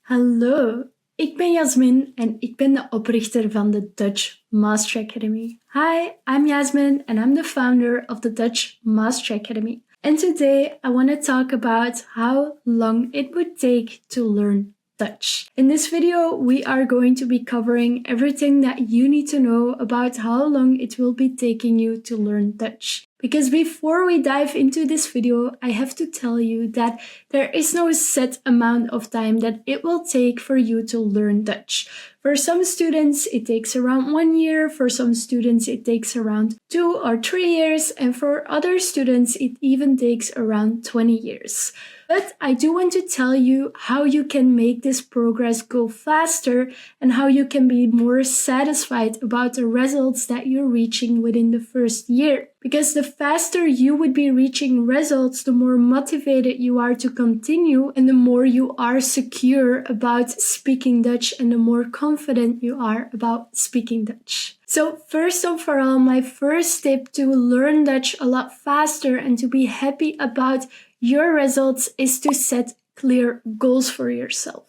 Hallo, ik ben Jasmin en ik ben de oprichter van de Dutch Master Academy. Hi, I'm Jasmin and I'm the founder of the Dutch Master Academy. And today I want to talk about how long it would take to learn Dutch. In this video, we are going to be covering everything that you need to know about how long it will be taking you to learn Dutch. Because before we dive into this video, I have to tell you that there is no set amount of time that it will take for you to learn Dutch. For some students, it takes around 1 year. For some students, it takes around 2 or 3 years. And for other students, it even takes around 20 years. But I do want to tell you how you can make this progress go faster and how you can be more satisfied about the results that you're reaching within the first year. Because the faster you would be reaching results, the more motivated you are to continue and the more you are secure about speaking Dutch and the more confident you are about speaking Dutch. So first and for all, my first tip to learn Dutch a lot faster and to be happy about your results is to set clear goals for yourself.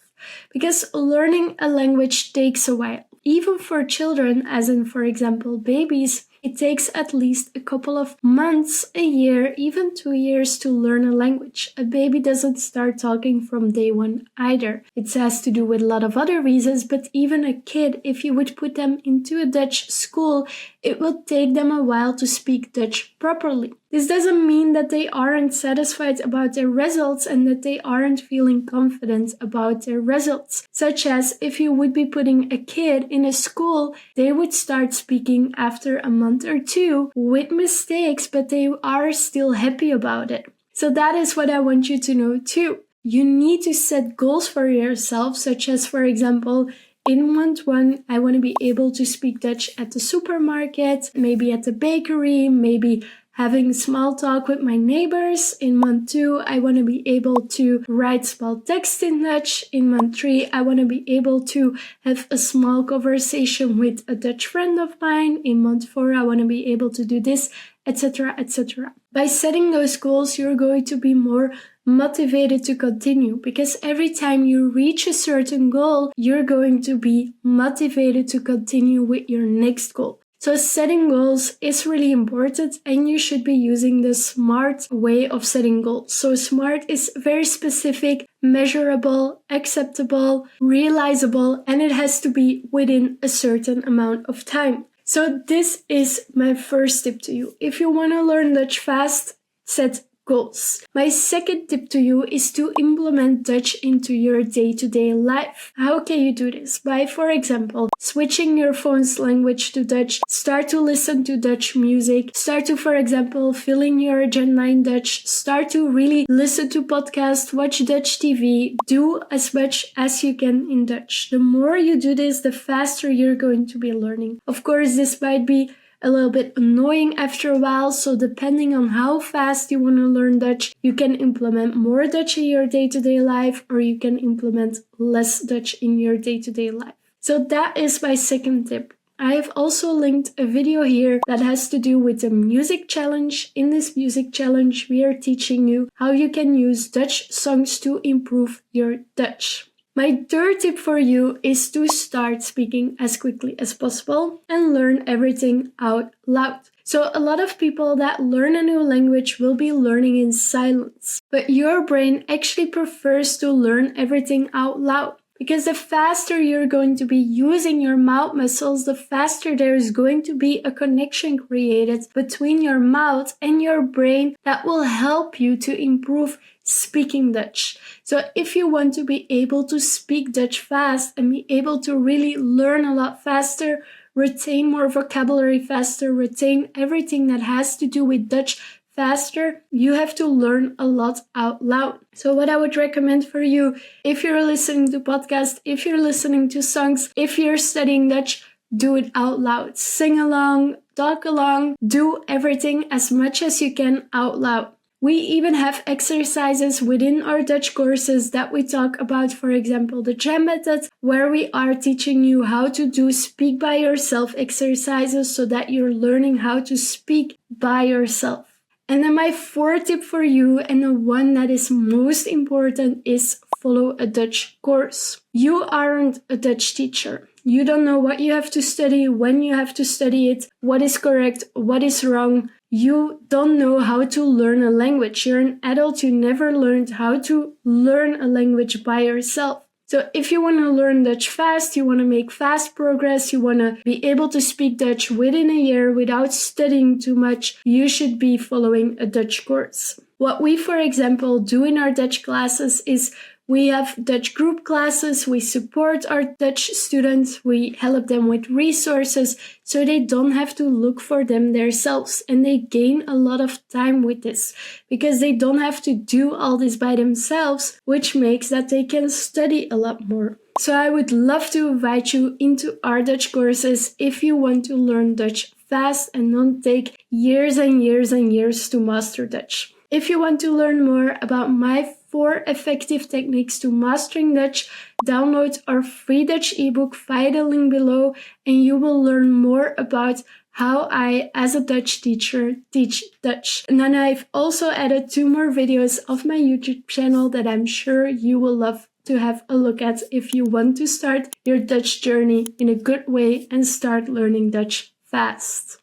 Because learning a language takes a while. Even for children, as in, for example, babies, it takes at least a couple of months, a year, even 2 years to learn a language. A baby doesn't start talking from day one either. It has to do with a lot of other reasons, but even a kid, if you would put them into a Dutch school, it will take them a while to speak Dutch properly. This doesn't mean that they aren't satisfied about their results and that they aren't feeling confident about their results. Such as if you would be putting a kid in a school, they would start speaking after a month or two with mistakes, but they are still happy about it. So that is what I want you to know too. You need to set goals for yourself, such as, for example, in month 1, I want to be able to speak Dutch at the supermarket, maybe at the bakery, maybe having small talk with my neighbors. In month 2, I want to be able to write small text in Dutch. In month 3, I want to be able to have a small conversation with a Dutch friend of mine. In month 4, I want to be able to do this, etc., etc. By setting those goals, you're going to be more motivated to continue, because every time you reach a certain goal, you're going to be motivated to continue with your next goal. So setting goals is really important and you should be using the SMART way of setting goals. So SMART is very specific, measurable, acceptable, realizable, and it has to be within a certain amount of time. So this is my first tip to you. If you want to learn Dutch fast, set goals. My second tip to you is to implement Dutch into your day-to-day life. How can you do this? By, for example, switching your phone's language to Dutch, start to listen to Dutch music, start to, for example, fill in your agenda in Dutch, start to really listen to podcasts, watch Dutch TV, do as much as you can in Dutch. The more you do this, the faster you're going to be learning. Of course, this might be a little bit annoying after a while, so depending on how fast you want to learn Dutch, you can implement more Dutch in your day-to-day life or you can implement less Dutch in your day-to-day life. So that is my second tip. I have also linked a video here that has to do with the music challenge. In this music challenge, we are teaching you how you can use Dutch songs to improve your Dutch. My third tip for you is to start speaking as quickly as possible and learn everything out loud. So a lot of people that learn a new language will be learning in silence, but your brain actually prefers to learn everything out loud. Because the faster you're going to be using your mouth muscles, the faster there is going to be a connection created between your mouth and your brain that will help you to improve speaking Dutch. So if you want to be able to speak Dutch fast and be able to really learn a lot faster, retain more vocabulary faster, retain everything that has to do with Dutch faster, you have to learn a lot out loud. So what I would recommend for you, if you're listening to podcasts, if you're listening to songs, if you're studying Dutch, do it out loud. Sing along, talk along, do everything as much as you can out loud. We even have exercises within our Dutch courses that we talk about, for example, the JAM method, where we are teaching you how to do speak by yourself exercises so that you're learning how to speak by yourself. And then my fourth tip for you, and the one that is most important, is follow a Dutch course. You aren't a Dutch teacher. You don't know what you have to study, when you have to study it, what is correct, what is wrong. You don't know how to learn a language. You're an adult. You never learned how to learn a language by yourself. So if you want to learn Dutch fast, you want to make fast progress, you want to be able to speak Dutch within a year without studying too much, you should be following a Dutch course. What we, for example, do in our Dutch classes is we have Dutch group classes, we support our Dutch students, we help them with resources so they don't have to look for them themselves, and they gain a lot of time with this because they don't have to do all this by themselves, which makes that they can study a lot more. So I would love to invite you into our Dutch courses if you want to learn Dutch fast and not take years and years and years to master Dutch. If you want to learn more about my 4 effective techniques to mastering Dutch, download our free Dutch ebook via the link below, and you will learn more about how I, as a Dutch teacher, teach Dutch. And then I've also added 2 more videos of my YouTube channel that I'm sure you will love to have a look at if you want to start your Dutch journey in a good way and start learning Dutch fast.